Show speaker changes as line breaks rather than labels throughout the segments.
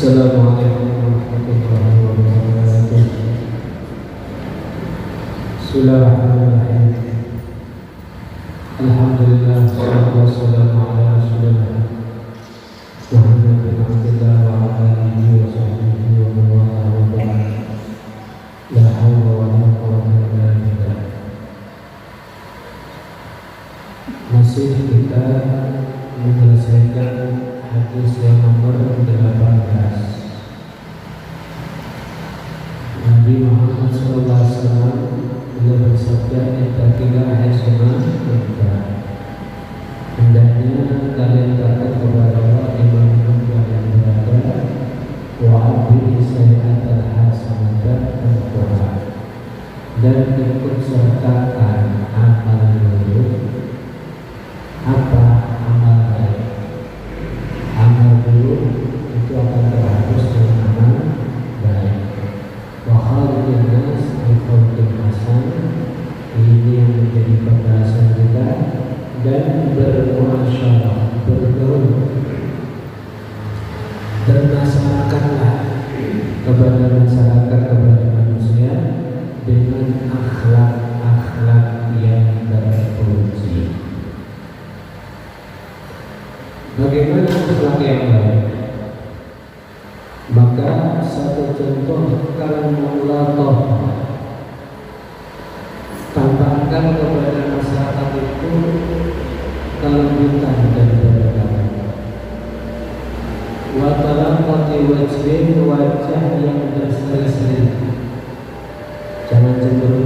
Assalamualaikum warahmatullahi wabarakatuh. Bismillahirrahmanirrahim. Alhamdulillah wassalatu wassalamu ala Rasulillah Muhammad bin Abdillah wa ala alihi wa sahbihi wa man wala wa ba'd. La haula wa la quwwata illa billah. Masih kita menyelesaikan hadis yang nomor 18. Nabi Muhammad SAW beliau bersabda, "Ittaqillaha haitsu kunta." Hendaknya kalian takut kepada Allah dimanapun kalian berada. Wa'abdi sayyi'atal hasanata tamhuha, dan ikut sertakan amal buruk. Apa amal baik? Amal buruk itu akan terhapus dengan amal baik. Wa khaliqin nas bi khuluqin hasan. Ini yang menjadi pembahasan kita. Dan bermuasyarah, bergaul, bermasyarakatlah kepada masyarakat, kepada manusia dengan akhlak-akhlak yang terpuji. Bagaimana akhlak yang baik? Maka satu contoh kalamullah, tampakkan kepada masyarakat itu kelembutan daripada kamu. Wa talaqati wajhin, wajah yang berseri-seri, jangan cemburu.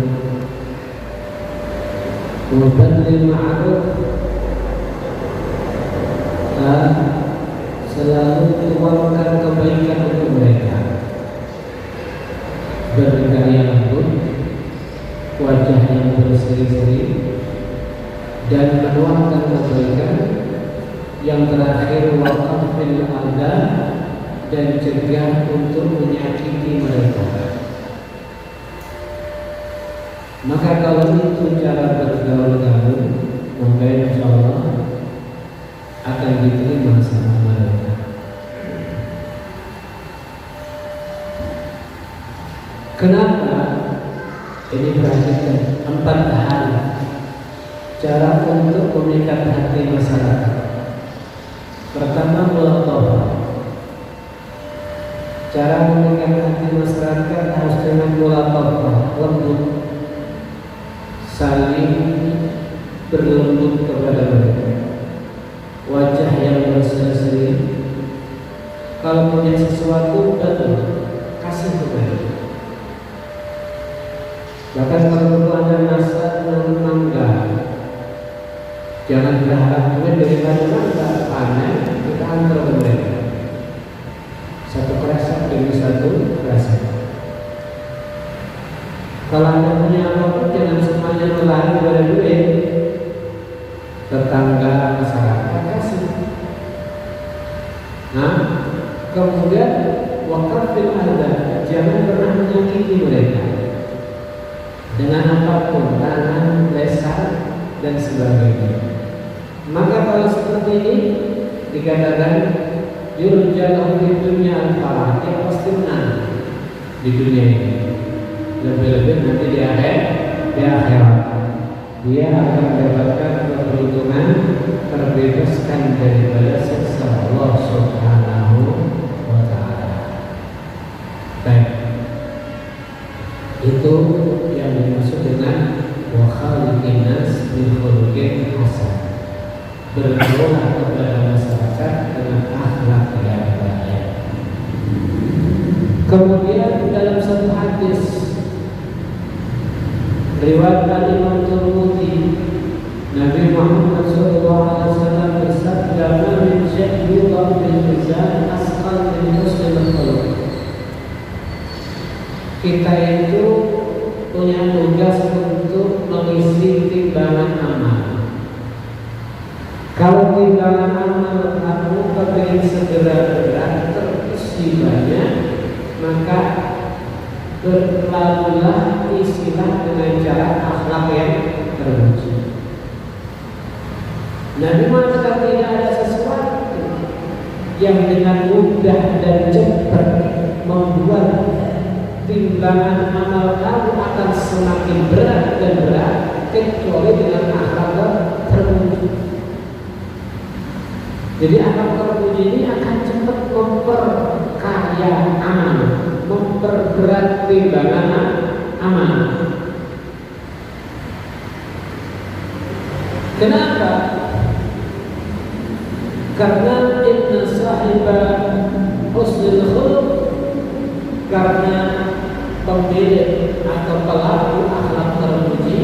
Wa badlil ma'ruf, selalu tuangkan kebaikan untuk mereka. Bergaya lembut, wajah yang berseri-seri, dan menuangkan kebaikan. Yang terakhir, waqafil adha, dan cegah untuk menyakiti mereka. Maka kalau itu cara bergaul kamu, maka insyaallah akan diterima sama mereka. Kenapa? Ini perhatikan 4 hal cara untuk memikat hati masyarakat. Pertama, mulatafah. Cara memikat hati masyarakat harus dengan mulatafah, lembut, saling berlembut kepada mereka. Wajah yang berseri-seri. Kalau punya sesuatu, betul, kasih kepada. Bahkan kalau perlu ada nasihat menurut mangga, jangan berharap duit daripada mangga, panen kita antar ke mereka. Satu kresek demi satu kresek. Kalau anda punya apapun, jangan semuanya melari pada duit. Tetangga, masyarakat, kasih. Nah, kemudian waqafil adha, jangan pernah menyakiti mereka dengan apapun, tangan, lesan, dan sebagainya. Maka kalau seperti ini dikatakan yurjalahu di dunia al-farah, dia pasti menang di dunia ini. Lebih-lebih nanti di akhirat dia akan mendapatkan keberuntungan, terbebaskan daripada siksa Allah Subhanahu wa ta'ala. Baik, itu yang dimaksud dengan wa khaliqin nas bi khuluqin hasan. Berdoa kepada masyarakat dengan akhlak yang baik. Kemudian dalam satu hadis riwayat Imam Tirmidzi, Nabi Muhammad SAW bersabda, "Ma min syai'in yudha'u bil mizan asqal min husnil khuluq." Kita itu punya tugas untuk mengisi timbangan amal. Kalau timbangan amal kamu kepingin segera berat, terisi banyak, maka berlalulah isilah dengan cara akhlak yang terpuji. Nabi mengatakan tidak ada sesuatu yang dengan mudah mudah dan cepat membuat timbangan amal kamu akan semakin berat dan berat kecuali dengan akhlak terpuji. Jadi akhlak terpuji ini akan cepat memperkaya amal, memperberat timbangan amal. Kenapa? Karena inna sahibah husnul khuluq, karena pemilik atau pelaku akhlak terpuji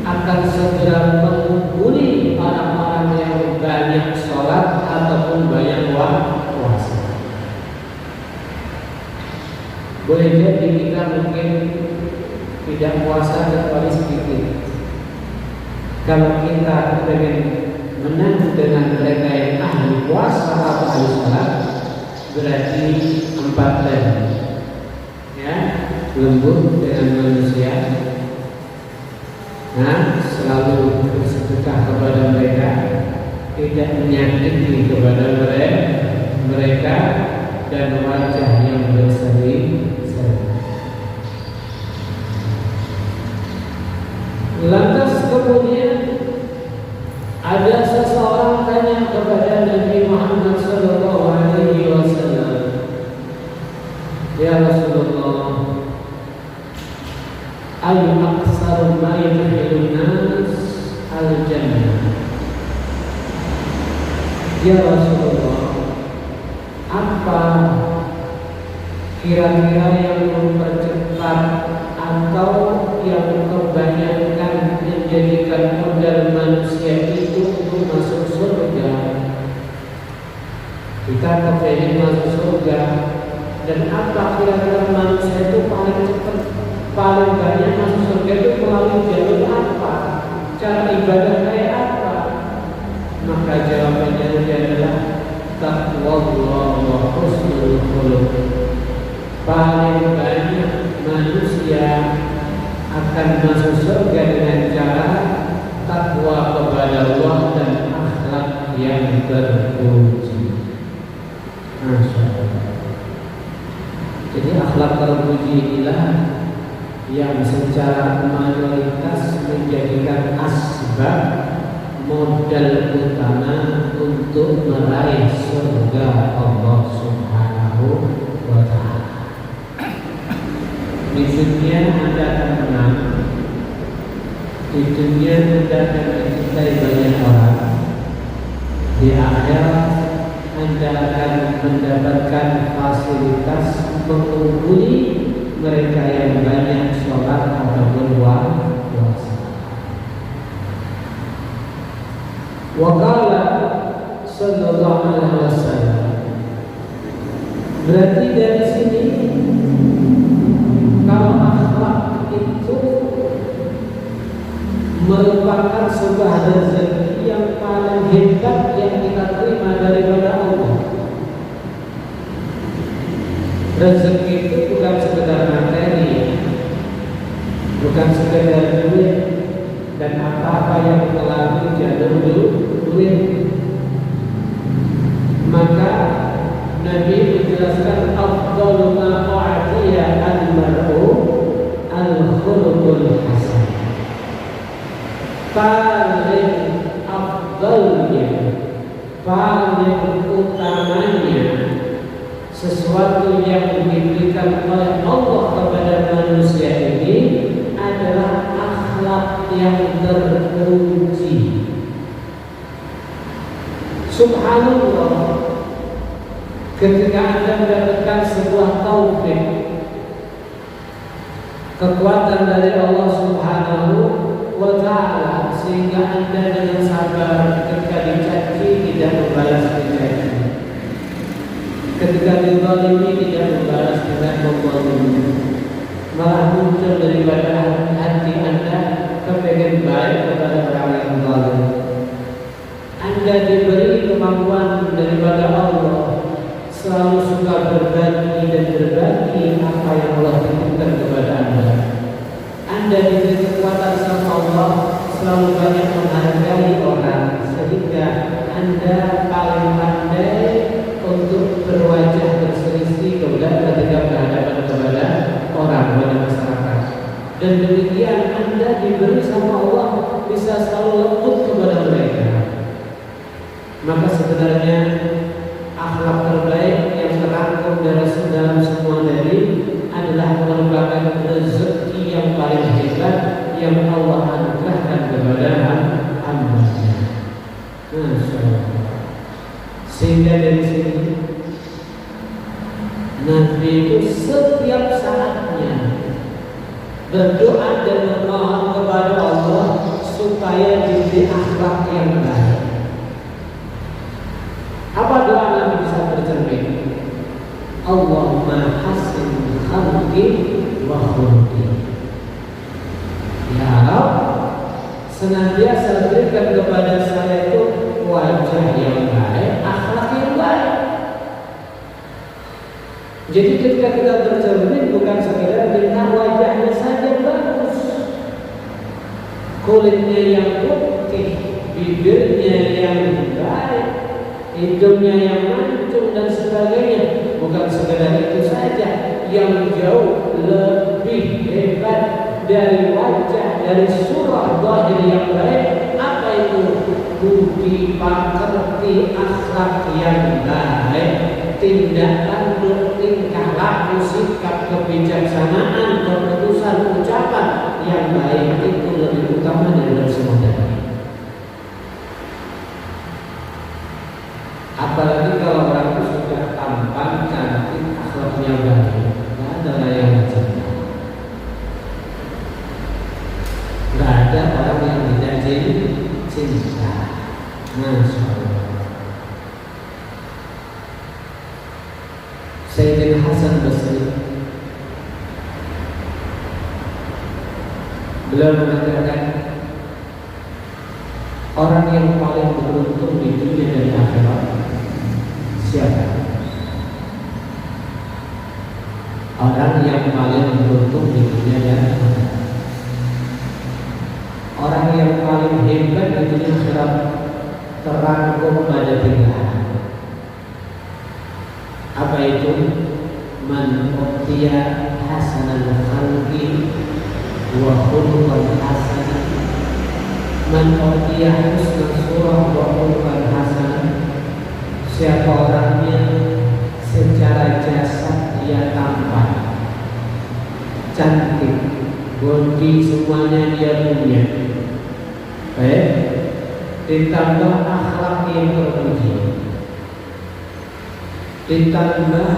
akan segera mengungguli orang-orang yang banyak sholat ataupun banyak puasa. Boleh jadi kita mungkin tidak puasa kecuali sedikit. Kalau kita ingin menang dengan mereka yang ahli puasa atau ahli sholat, berarti 4 level. Ya, lembut dengan manusia. Nah, selalu bersedekah kepada mereka, tidak menyakiti kepada mereka, dan wajah yang berseri-seri. Lantas kemudian ada seseorang tanya kepada Nabi Muhammad SAW, ya Rasulullah, ayu aksaru ma yudkhilun nas al-jannah. Ya Rasulullah, apa kira-kira yang mempercepat atau yang kebanyakan menjadikan modal manusia itu untuk masuk surga? Kita kepengen masuk surga, dan apa kira-kira manusia itu paling cepat, paling banyak masuk surga itu melalui jalur apa? Cara ibadah kayak apa? Maka jawabannya adalah taqwallah wa husnul khuluq. Paling banyak manusia akan masuk surga dengan cara takwa kepada Allah dan akhlak yang terpuji. Masya Allah. Jadi akhlak terpuji inilah yang secara mayoritas menjadikan asbab modal utama untuk meraih surga Allah Subhanahu wa Ta'ala. Di dunia Anda akan menang, di dunia Anda akan dicintai banyak orang, di akhirat Anda akan mendapatkan fasilitas mengungguli mereka yang banyak sholat ataupun puasa. Waqala sallallahu alaihi wasallam. Berarti dari sini kalau akhlak itu merupakan sebuah rezeki yang paling hebat yang kita terima daripada Allah. Rezeki itu bukan sekedar materi, bukan sekedar duit dan apa-apa yang melalui jalur duit. Maka Nabi menjelaskan afdalu ma u'tiya al-mar'u al-khuluqul hasan. Paling afdalnya, paling utamanya sesuatu yang diberikan oleh Allah kepada manusia ini adalah akhlak yang terpuji. Subhanallah, ketika Anda mendapatkan sebuah taufik, kekuatan dari Allah Subhanahu wa Ta'ala, sehingga Anda dengan sabar ketika dicaci tidak membalas dicaci, ketika dizalimi tidak membalas dengan menzalimi, malah muncul daripada hati Anda kepengen baik kepada orang yang zalim. Anda diberi kemampuan daripada Allah, selalu suka berbagi dan berbagi apa yang Allah titipkan kepada Anda. Anda diberi kekuatan sama Allah, selalu banyak menghargai orang, sehingga Anda paling pandai untuk berwajah dan demikian Anda diberi sama Allah bisa selalu lembut kepada mereka. Maka sebenarnya akhlak terbaik yang terangkum dari dalam semua tadi adalah merupakan rezeki yang paling hebat yang Allah anugerahkan kepada hamba-Nya. Masya Allah. Sehingga dari sini Nabi itu setiap saatnya berdoa dan memohon kepada Allah supaya diberi akhlak yang baik. Apa doa Nabi bisa bercermin? Allahumma hasin khalqi wa khulqi. Ya Rabb, senantiasa berikan kepada saya itu wajah yang baik, akhlak yang baik. Jadi ketika kita bercermin bukan sekedar bintang wajahnya saja bagus, kulitnya yang putih, bibirnya yang baik, hidungnya yang mancung dan sebagainya. Bukan sekedar itu saja, yang jauh lebih hebat dari wajah, dari surah zahir yang baik. Apa itu? Budi pekerti, akhlak yang baik, tindak tanduk, tingkah laku, sikap, kebijaksanaan, keputusan, ucapan yang baik itu lebih utama dari semua tadi. Apalagi kalau orang itu sudah tampan, cantik, akhlaknya baik, nggak ada yang macam. Nggak ada orang yang tidak cinta. Masya Allah. Sayyidina Hasan Basri beliau mengatakan orang yang paling beruntung di dunia dan akhirat siapa? Orang yang paling beruntung di dunia dan akhirat. Orang yang paling hebat di dunia akhirat terangkum pada 3 hal. Apa itu? Man utiya hasanal khalqi wa khuluqan hasanah. Man utiya husnul surah wa khuluqan hasanah. Siapa orangnya secara jasad dia tampan, cantik, bodi semuanya dia punya, baik, ditambah akhlak yang terpuji, ditambah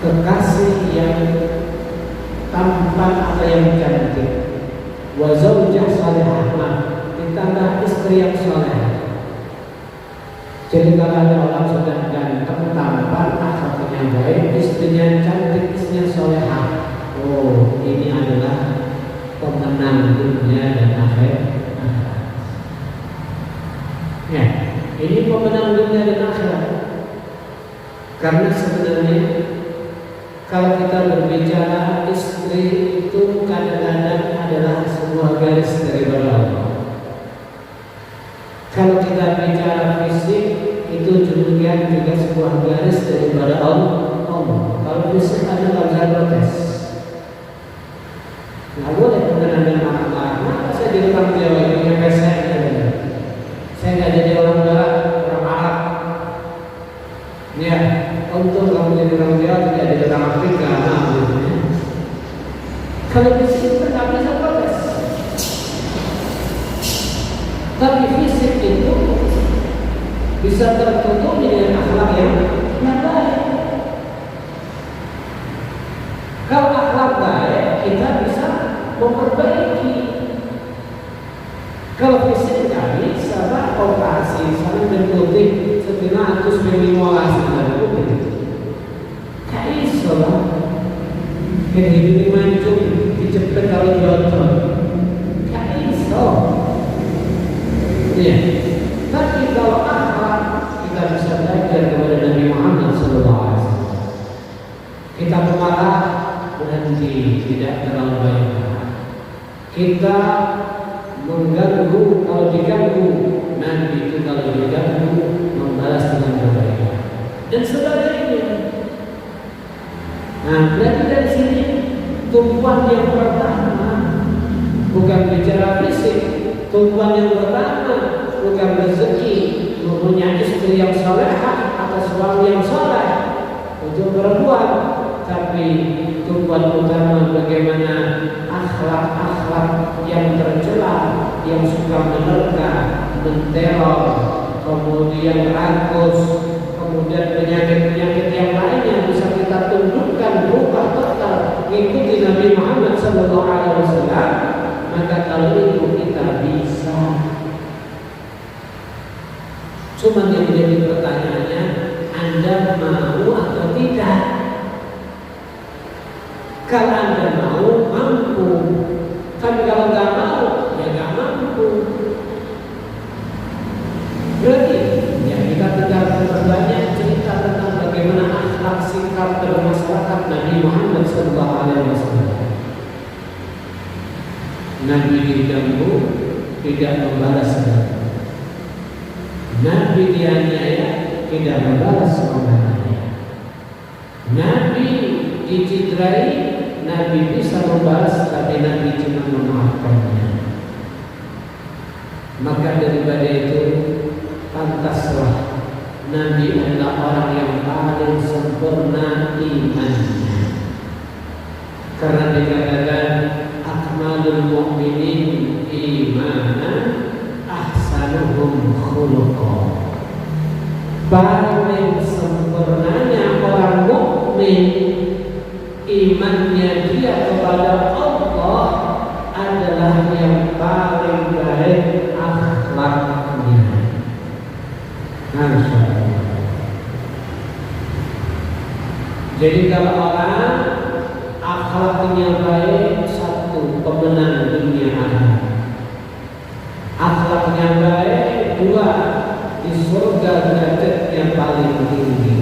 kekasih yang tampan atau yang cantik, wa zaujah salihah, ditambah istri yang saleh. Jadi kalau ada orang sudah ganteng, tampan, akhlaknya baik, istrinya cantik, istrinya salehah, oh ini adalah pemenang dunia dan akhirat. Ya, ini pemenang dunia dan akhirat. Karena sebenarnya kalau kita berbicara istri itu kadang-kadang adalah sebuah garis daripada Allah. Kalau kita bicara fisik itu demikian juga sebuah garis daripada Allah. Kalau fisik ada nggak bisa protes. Nggak boleh kemudian ada marah-marah. Kenapa saya jadi orang Jawa itu yang pesek? Saya nggak jadi orang Barat, orang Arab. Ya, untuk kamu jadi orang Jawa tidak jadi orang Afrika. Kalau fisik kita nggak bisa protes. Tapi fisik itu bisa tertutup dengan akhlak yang baik. Kalau akhlak baik, kita bisa memperbaiki. Kalau fisik nggak bisa, operasi sama dan putih setengah atus minimalis dan putih. Kayak iso lah. Kayak hidup mancung dicepet kalau jodoh. Kayak iso. Ya. Tapi kalau akhlak kita bisa belajar kepada Nabi Muhammad SAW. Kita pemarah berhenti, tidak terlalu banyak. Kita mengganggu, kalau diganggu, Nabi itu kalau diganggu membalas dengan kebaikan dan sebagainya. Nah, berarti dari sini tumpuan yang pertama bukan bicara fisik, tumpuan yang pertama bukan rezeki, mempunyai istri yang salehah atau suami yang saleh untuk perempuan, tapi tumpuan utama bagaimana akhlak-akhlak yang tercela, yang suka menerka, menteror, kemudian rakus, kemudian penyakit-penyakit yang lainnya bisa kita tundukkan, berubah total, ikuti Nabi Muhammad SAW. Maka kalau itu kita bisa. Cuma yang menjadi pertanyaannya, Anda mau atau tidak? Kalau Anda mau, mampu. Kan kalau nggak mau, ya nggak mampu. Berarti ya kita tinggal berbanyak cerita tentang bagaimana akhlak sikap bermasyarakat Nabi Muhammad SAW. Nabi diganggu, tidak membalas dendam. Nabi dianiaya, tidak membalas omongannya. Nabi dicidrai, Nabi bisa membalas, tapi Nabi cuma memaafkannya. Maka daripada itu, pantaslah Nabi adalah orang yang paling sempurna imannya. Karena dikatakan akmalul mu'minin imanan ahsanuhum khuluqa. Paling sempurnanya orang mukmin imannya dia kepada Allah adalah yang paling baik akhlaknya. Masya Allah. Jadi kalau orang akhlaknya baik, satu, pemenang dunia akhirat. Akhlaknya baik, dua, di surga derajatnya paling tinggi.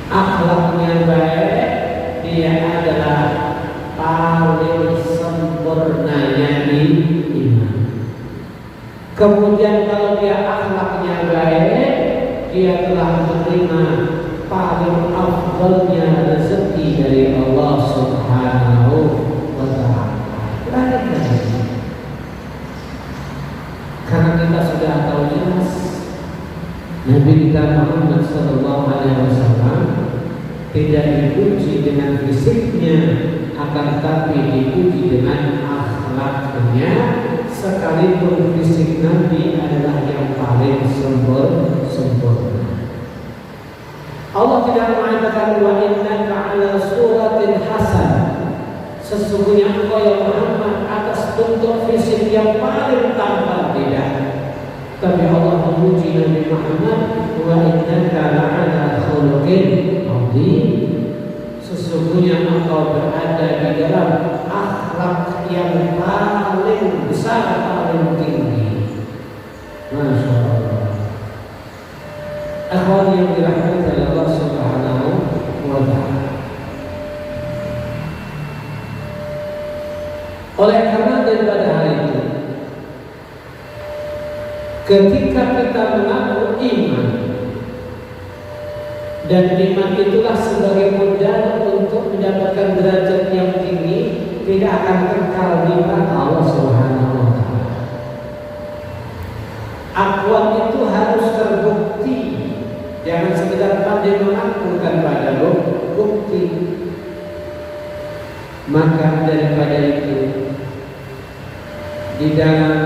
Akhlaknya baik, dia adalah paling sempurnanya di iman. Kemudian kalau dia akhlaknya baik, dia telah menerima paling afdalnya rezeki dari Allah Subhanahu wa Ta'ala. Karena kita sudah tahu jelas Nabi kita Muhammad SAW tidak dipuji dengan fisiknya, akan tapi dipuji dengan akhlaknya, sekalipun fisik Nabi adalah yang paling sempurna. Allah tidak mengatakan wa innaka ala suratin hasan, sesungguhnya engkau ya Muhammad atas bentuk fisik yang paling tampan, tidak. Tapi Allah memuji Nabi Muhammad wa innaka la'ala khuluqin azim, sesungguhnya engkau berada di dalam akhlak yang paling besar, paling tinggi. Masya Allah. Akhwat yang dirahmati oleh Allah Subhanahu wa Ta'ala. Oleh karena daripada hal itu, ketika kita mengaku iman, dan iman itulah sebagai modal untuk mendapatkan derajat yang tinggi, tidak akan kekal di mata Allah Subhanahu wa Ta'ala. Akuan itu harus terbukti. Jangan sekedar pandai mengaku tanpa ada bukti. Maka daripada itu, di dalam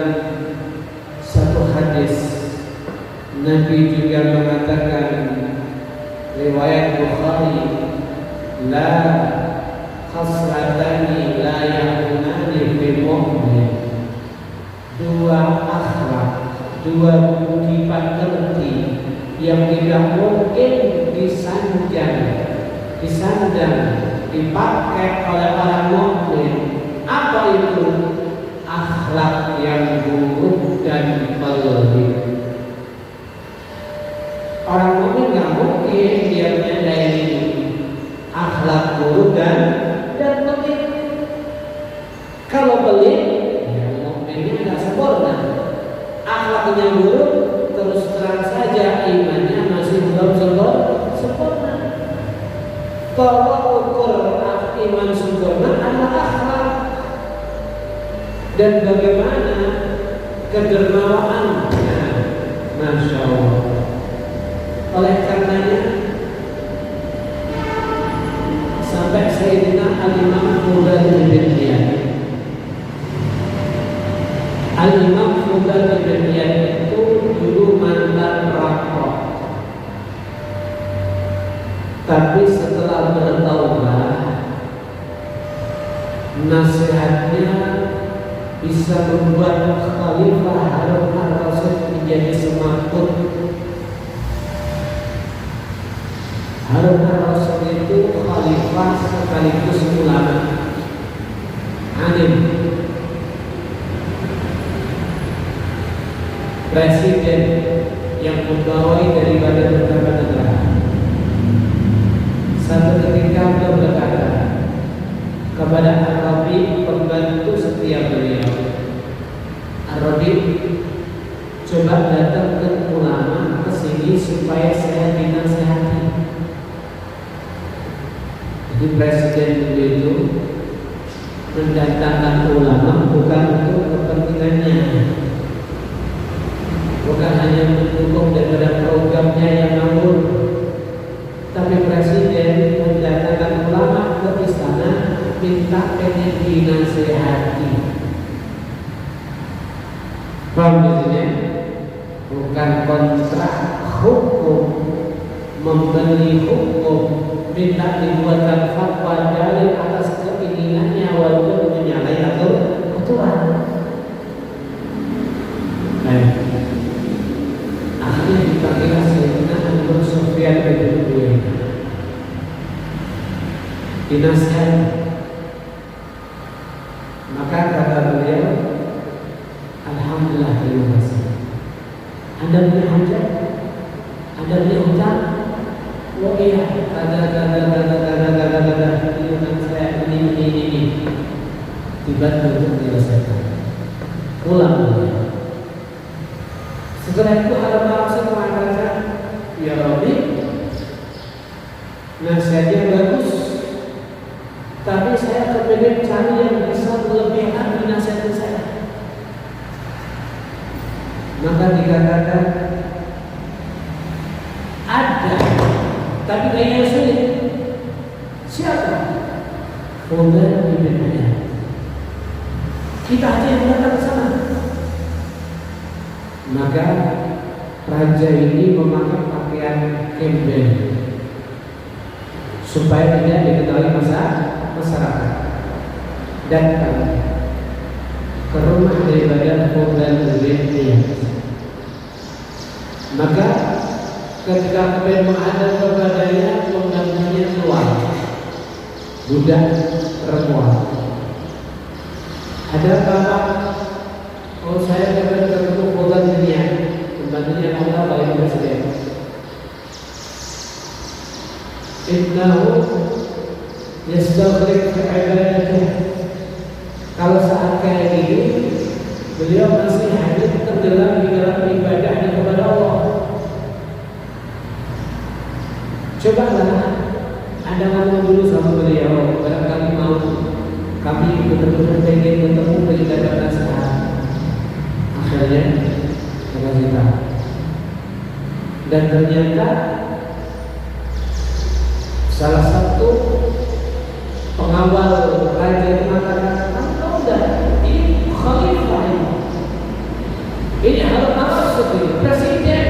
satu hadis Nabi juga mengatakan, riwayat Bukhari, la khasratani la yakunani fi mu'min, dua akhlak, dua budi pekerti yang tidak mungkin disandang, dipakai oleh orang mukmin. Apa itu? Akhlak yang buruk dan pelit. Orang mukmin nggak mungkin dia menyadari akhlak buruk dan pelit. Kalau pelit, ya mukminnya nggak sempurna. Akhlaknya buruk, terus terang saja imannya masih belum sempurna. Tolong ukur iman sempurna adalah akhlak. Dan bagaimana kedermawaan. Masya Allah. Oleh karenanya sampai Sayyidina Al-Imam Fudail bin Iyad, Al-Imam Fudail bin Iyad itu dulu mantan perampok, tapi setelah bertaubat nasihatnya bisa membuat Khalifah Harun al-Rasyid menjadi semakmur. Harun al-Rasyid itu khalifah sekaligus ulama, alim, presiden yang membawai daripada beberapa negara. Satu ketika beliau berkata kepada Ar-Rabi, pembantu setia beliau, Ar-Rabi, coba datang ke ulama ke sini supaya saya dinasihati. Jadi presiden dulu itu mendatangkan ulama bukan untuk kepentingannya, bukan hanya mendukung daripada programnya yang ngawur, tapi presiden mendatangkan ulama ke istana minta pengen dinasihati. Paham maksudnya? Bukan kontrak hukum, membeli hukum, minta dibuatkan fatwa dalil atas keinginannya walaupun menyalahi aturan. Akhirnya dipanggil Sayyidina Abu Sufyan bin Uyainah, dinasihati. Maka kata beliau, alhamdulillah, terima kasih. Anda punya hajat? Anda punya hutang? Oh iya, kata hutang saya ini dibantu untuk menyelesaikan. Pulang beliau. Setelah itu Harun al-Rasyid mengatakan, ya Rabbi, nasihatnya bagus, tapi saya kepengen cari yang bisa melebihkan nasihat saya. Maka dikatakan ada, tapi kayaknya sulit. Siapa? Fudail bin Iyad. Kita aja yang datang ke sana. Maka raja ini memakai pakaian gembel supaya tidak diketahui masyarakat. Datang ke rumah daripada Fudail bin Iyad. Maka ketika kemudian menghadap kepadanya, pembantunya keluar, budak perempuan. Ada bapak, oh saya dapat ketemu Fudail bin Iyad. Pembantunya kata oleh presiden, innahu yastaghrik fi ibadatih. Kalau saat kayak gini, beliau masih hanya tenggelam di dalam ibadahnya kepada Allah. Cobalah Anda ngomong dulu sama beliau, barangkali mau kami betul-betul pengen bertemu dengan nasihat. Akhirnya kita cerita, dan ternyata salah satu pengawal raja itu mengatakan, kamu tahu enggak, ini khalifah ini Harun al-Rasyid, presiden.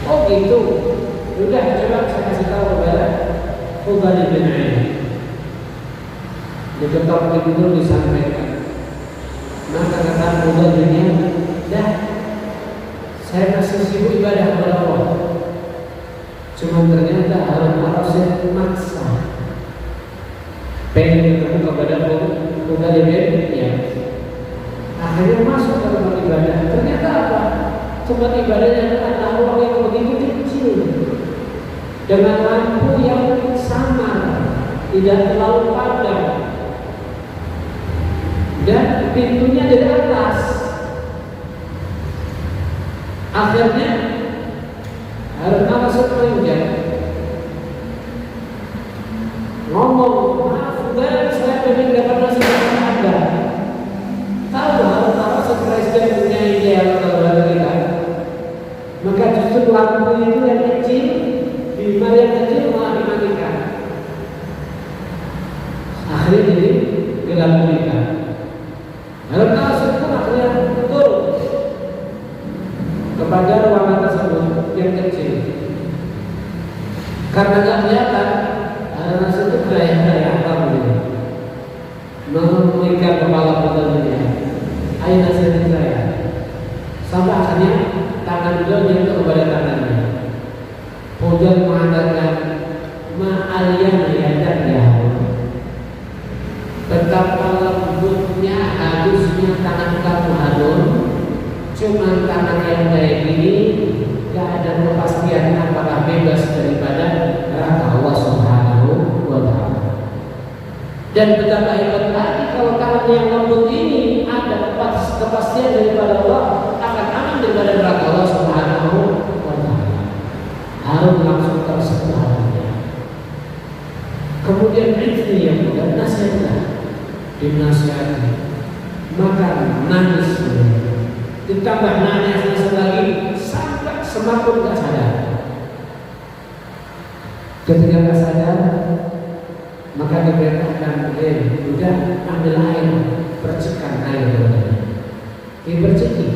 Oh gitu. Sudah, coba saya kasih tahu kepada Fudail bin Iyad. Diketok pintu disampaikan. Maka kata Fudail bin Iyad, dah, saya masih sibuk ibadah kepada Allah. Cuma ternyata Harun al-Rasyid maksa pengen ketemu kepada Fudail bin Iyad. Akhirnya masuk ke tempat ibadah. Ternyata apa? Tempat ibadahnya adalah ruang yang begitu kecil, dengan lampu yang samar, tidak terlalu padam, dan pintunya dari atas. Akhirnya Harun al-Rasyid menginjak. Akhirnya jadi gelap gulita. Harun al-Rasyid pun akhirnya turun kepada ruangan tersebut yang kecil. Karena nggak kelihatan, Harun al-Rasyid itu gaya-gaya apa begitu, memberikan kepala putarnya. Ayo nasihatin saya. Sampai akhirnya tangan beliau nyentuh kepada tangannya. Kemudian mengatakan, ma'aliyana yadak ya Harun. Betapa lembutnya, halusnya tangan kamu Harun. Cuma tangan yang kayak gini, gak ada kepastian apakah bebas daripada neraka Allah Subhanahu wa Ta'ala. Dan betapa hebat lagi kalau tangan yang lembut ini ada kepastian daripada Allah akan aman daripada neraka Allah Subhanahu wa Ta'ala. Harun langsung tersentuh hatinya. Kemudian Rizli yang mudah nasihatlah, dinasihati, maka nangis, ditambah nangis lagi sampai semakin gak sadar. Ketika gak sadar, maka diperintahkan, udah ambil air, percikan air kepadanya. Diperciki.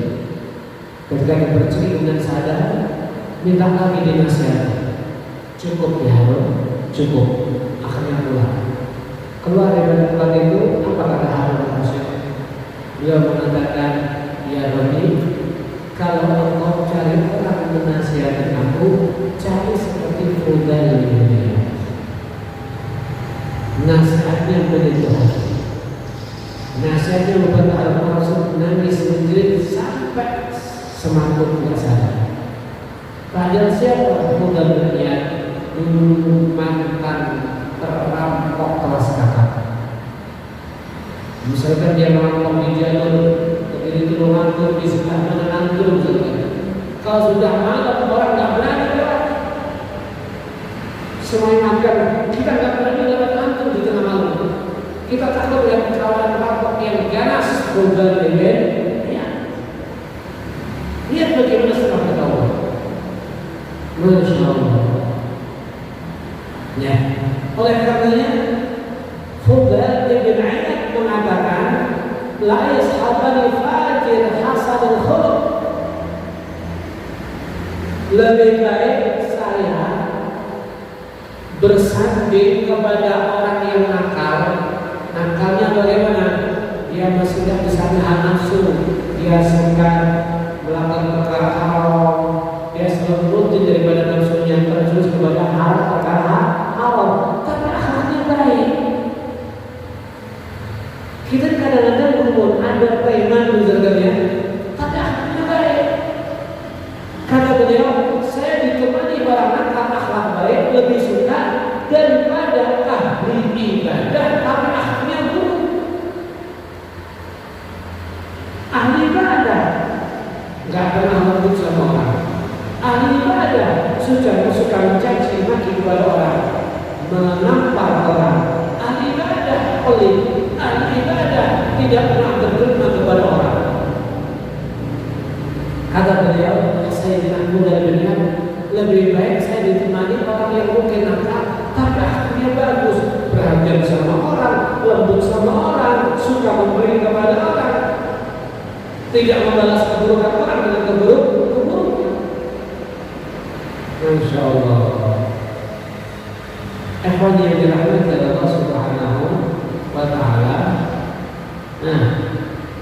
Ketika diperciki dengan sadar, minta lagi dinasihati. Cukup ya Harun, cukup. Akhirnya pulang. Keluar dari tempat itu, apa kata Harun al-Rasyid? Beliau mengatakan, ya Rabbi, kalau engkau cari orang menasihati aku, cari seperti Fudail bin Iyad. Nasihatnya begitu hati. Nasihatnya membuat Harun al-Rasyid nangis menjerit sampai semangkuk tidak sadar. Padahal siapa Fudail bin Iyad? Dulu mantan perampok kelas kakak. Misalkan dia merampok di jalur kiri Tulungagung di sebelah mana Anggur, kalau sudah malam orang nggak berani lewat. Semuanya akan kita nggak berani lewat Anggur di tengah malam. Kita takut lihat kawan perampok yang ganas Fudail bin Iyad. Lihat bagaimana setelah ketahuan. Masya Allah. Ya, oleh karenanya Fudail bin Iyad mengatakan, la yashabani fajir hasanul khuluq. Lebih baik saya bersanding kepada orang yang nakal. Nakalnya bagaimana? Dia masih tidak bisa menahan nafsu, dia suka melakukan perkara haram, dia selalu rutin daripada nafsunya terjun kepada hal perkara haram, tapi akhlaknya baik. Kita kadang-kadang berumur ada preman misalnya, tapi akhlaknya baik. Kata beliau, saya ditemani orang nakal akhlak baik lebih suka daripada ahli ibadah tapi akhlaknya buruk. Ahli ibadah nggak pernah lembut sama orang. Ahli ibadah suka mencaci maki kepada orang, menampar orang. Ahli ibadah pelit. Ahli ibadah tidak pernah berterima kepada orang. Kata beliau, saya dengan mudah dengan lebih baik saya ditemani orang yang mungkin nakal tapi akhirnya bagus, perhatian sama orang, lembut sama orang, suka memberi kepada orang, tidak membalas keburukan orang dengan keburukan. Masya Allah. Ikhwan yang dirahmati Allah Subhanahu wa Ta'ala. Nah,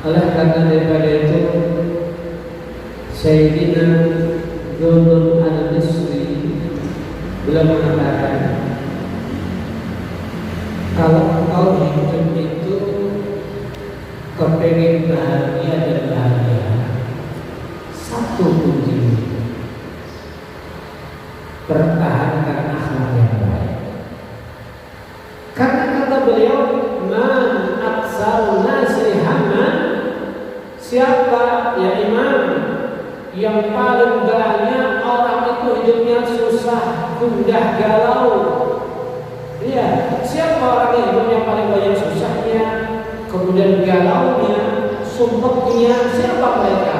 oleh karena daripada itu Sayyidina Dzunun al-Misri beliau mengatakan, kalau engkau hidup itu kepengen bahagia dan bahagia, satu kunci, pertahankan akhlak yang baik. Karena kata beliau, man aksal nasi hamman, siapa ya imam yang paling banyak orang itu hidupnya susah, gundah, galau. Iya, siapa orang yang hidupnya paling banyak susahnya, kemudian galaunya, sumpeknya, siapa mereka?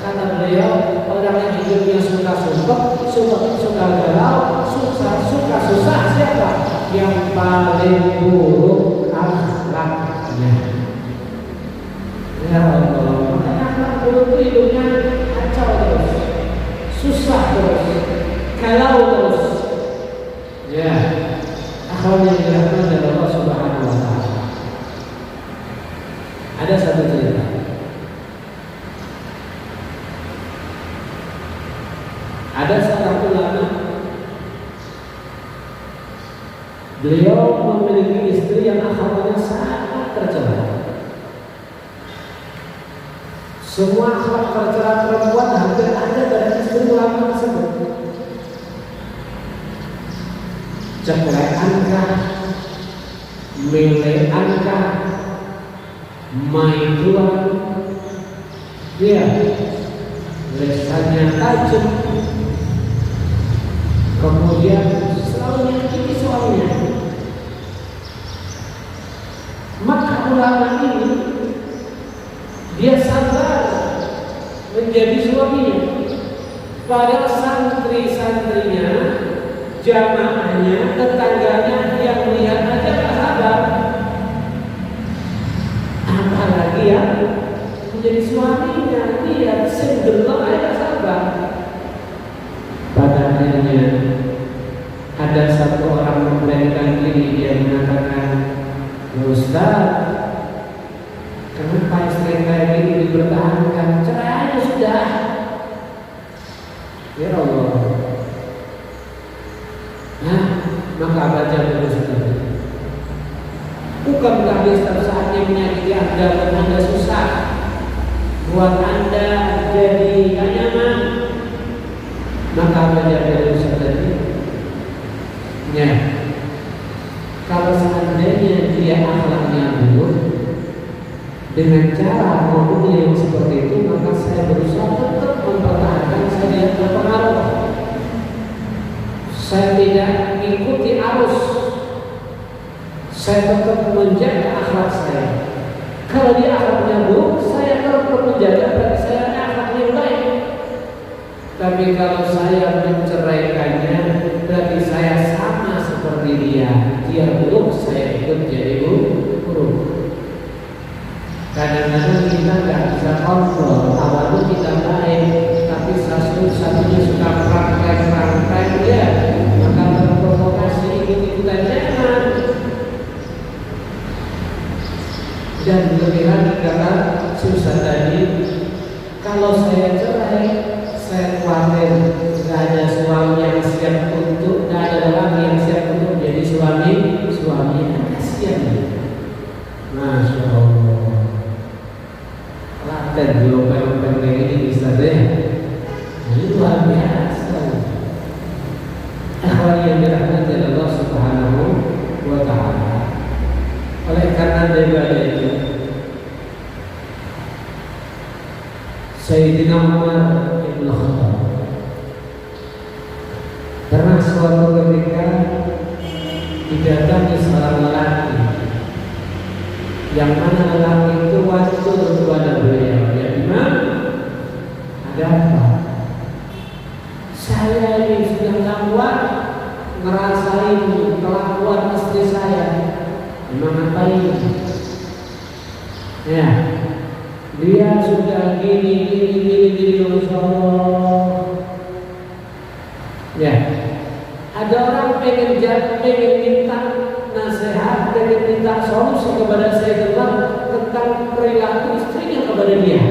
Kata beliau, orang yang hidupnya suka sumpek, suka galau, suka susah, siapa? Yang paling buruk akhlaknya. Ada satu cerita. Ada seorang ulama, beliau memiliki istri yang akhlaknya sangat tercela. Semua akhlak tercela perempuan hampir ada pada istri ulama tersebut. Cekleankah, meleankah, maiduan, ya, lesannya tajam, kemudian selalu menyakiti suaminya. Maka ulama ini dia sabar menjadi suaminya, padahal santri-santrinya, jamaahnya, tetangganya yang melihat aja tak sabar, apalagi yang menjadi suaminya. Dia single aja tak sabar. Pada akhirnya ada satu orang memberanikan diri, dia mengatakan, Ustaz, kenapa istri kayak gini dipertahankan? Cerai aja sudah. Ya Allah. Nah, maka baca dulu seperti itu. Bukankah di setiap saatnya menyakiti Anda, buat Anda susah, buat Anda jadi gak nyaman? Maka baca dulu seperti itu. Ya, kalau seandainya dia akhlaknya buruk, dengan cara ngomong yang seperti itu, maka saya berusaha tetap mempertahankan saya berpengaruh. Saya tidak mengikuti arus. Saya tetap menjaga akhlak saya. Kalau dia akhlaknya buruk, saya tetap menjaga berarti saya akhlaknya baik. Tapi kalau saya menceraikannya, berarti saya sama seperti dia. Dia buruk, saya ikut jadi buruk. Kadang-kadang kita nggak bisa kontrol. Awalnya kita baik, tapi satu-satunya suka praktek ya, maka terprovokasi ikut-ikutan jangan. Dan lebih lagi kata susah tadi, kalau saya cerai, saya khawatir nggak ada suami yang siap untuk, nggak ada lagi yang siap untuk jadi suami yang kasihan. Masya Allah. Dan gelombang kayak ini bisa deh. Ini luar biasa. Akhwat yang dirahmati Allah Subhanahu wa Ta'ala. Oleh karena daripada itu, Sayyidina Umar Ibn Khattab pernah suatu ketika didatangi seorang lelaki, yang mana lelaki itu waktu kepada beliau, ya Imam, ada apa? Saya ini sudah tak kuat ngerasain kelakuan istri saya. Memang apa ini? Ya, dia sudah gini, Masya Allah. Ya, ada orang pengen minta nasihat, pengen minta solusi kepada saya tentang perilaku istrinya kepada dia.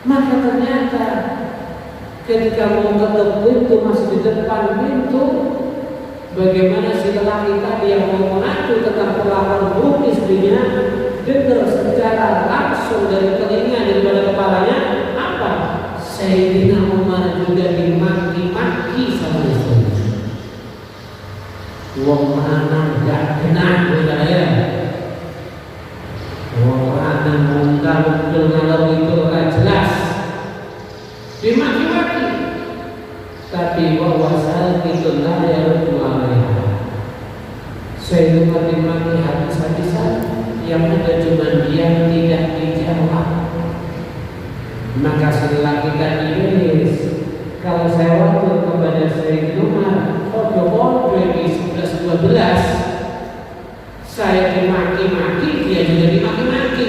Maka ternyata ketika mau ketuk pintu, masih di depan pintu, bagaimana si lelaki tadi yang mau mengaku tentang perlakuan buruk istrinya, dengar secara langsung dari telinga daripada kepalanya, apa? Sayyidina Umar juga dimaki-maki sama istrinya. Wong lanang gak kena budaya. Wong lanang muncul ngalor itu gak jelas, dimaki-maki. Tapi bahwa saat itu lah yang berjualan. Saya juga dimaki habis-habisan, yang ada cuma dia tidak dijawab. Maka setelah kita iris, kalau saya waktu kepada Sayyidina Umar, bodoh ini 11-12, saya dimaki-maki, dia juga dimaki-maki.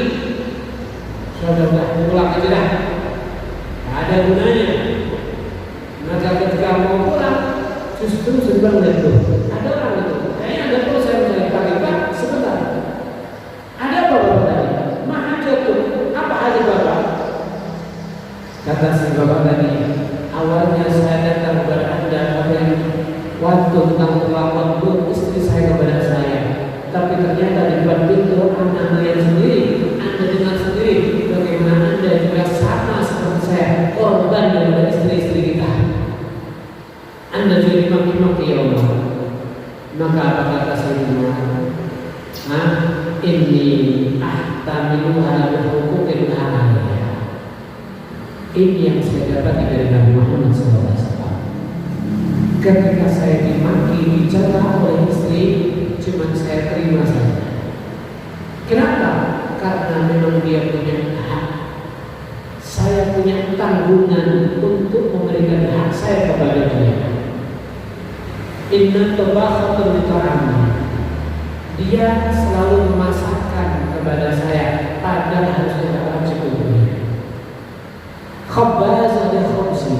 Saudara pulang aja dah, tak ada gunanya. Maka ketika mau pulang, justru sebenarnya itu ada orang itu, kayaknya ada perlu saya mencari Pak sebentar. Ada apa Bapak tadi? kata si bapak tadi, awalnya saya datang kepada Anda waktu tentang perlakuan buruk istri saya kepada saya, tapi ternyata di depan pintu Anda melihat sendiri, Anda dengar sendiri bagaimana Anda juga sama seperti saya, korban daripada istri-istri kita. Anda juga dimaki-maki ya Allah. Maka apa kata Sayyidina? Ini ahtamilu ala hukumin alaiya. Ini yang saya dapat dari Nabi Muhammad SAW. Ketika saya dimaki, dicela oleh istri, cuma saya terima saja. Kenapa? Karena memang dia punya hak. Saya punya tanggungan untuk memberikan hak saya kepada dia. Inna tabakhatun lita'ami. Dia selalu memasakkan kepada saya, padahal harus kita wajib untuknya. Khabazah dan khubzi.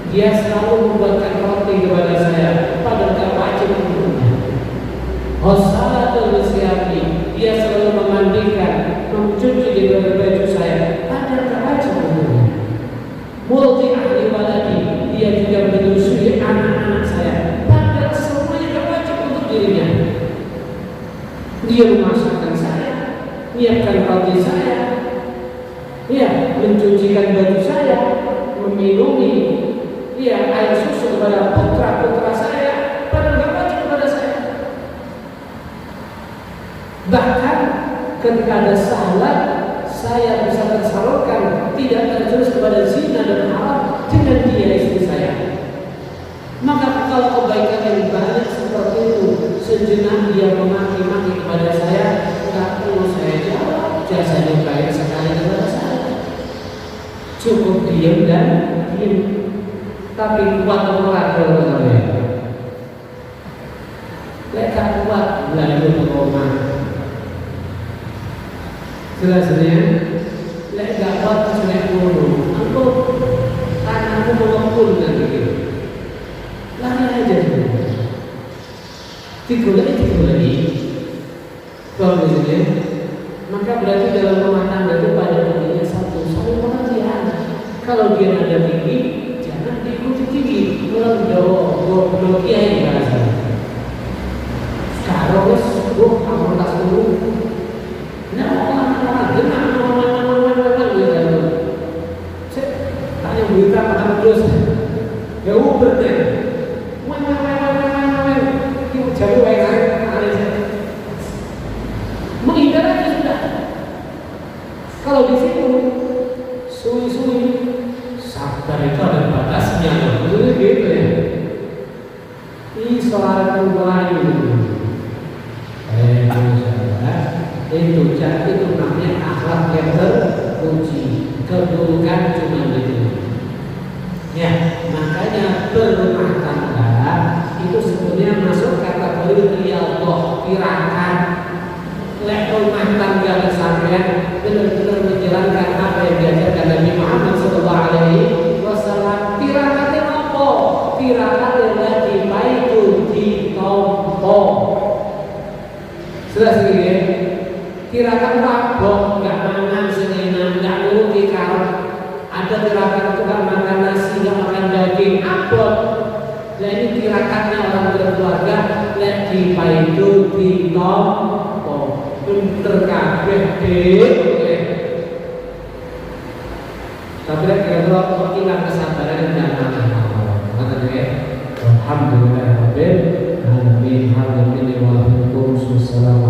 Dia selalu membuatkan roti kepada saya, padahal tak wajib untuknya. Hosalatul siyabi. Dia selalu memandikan, mencuci di baju saya, padahal tak wajib untuknya. Multi ahli waladi. Dia juga menyusui anak-anak saya, padahal semuanya tak wajib untuk dirinya. Dia memasakkan saya, menyiapkan roti saya, ya, mencucikan baju saya, meminumi, ya, air susu kepada putra-putra saya, padahal tidak wajib kepada saya. Bahkan ketika ada salat, saya bisa tersalurkan, tidak terjerumus kepada zina dan haram dengan dia istri saya. Maka kalau kebaikan yang banyak seperti itu, sejenak dia memaki-maki kepada saya, tak perlu saya jawab, jasanya baik sekali kepada saya. Cukup diam dan diam, tapi kuat orang kalau saya. Mereka kuat melalui rumah. Jelasnya, mereka kuat sampai burung. Aku tanahmu mengepul nanti. Lari aja dulu. Digulai. Kalau misalnya, maka berarti dalam rumah tangga itu pada intinya satu, saling pengertian. Kalau dia ada tinggi, jangan diikuti tinggi. Orang do kiai bahasa. Sekarang wes, kamu tak dulu. Nah, orang dengar orang saya tanya berita makan terus. Ya uber deh. Jadi baik menghindar aja sudah. Kalau di situ suwi-suwi sabar itu ada batasnya, betul gitu ya. Ini soal kembali itu jadi itu namanya akhlak yang terpuji. Keburukan cuma itu. Ya, makanya berumah tangga itu sebetulnya masuk kategori riyadhah, tirakat. Lek rumah tangga sampean benar-benar menjalankan apa yang diajarkan Nabi Muhammad SAW. Tirakatnya apa? Tirakatnya lagi baitu ditompo. Sudah segini ya. Tirakat mabok, nggak mangan senena, nggak nuruti karep. Ada tirakat itu nggak makan nasi, nggak makan daging, abot. Nah ini tirakatnya orang berkeluarga, lagi baitu ditompo. Pinter kabeh deh. Tapi kira-kira kok hilang kesabaran dan Allah. Kata dia, alhamdulillah rabbil alamin. Alhamdulillah wa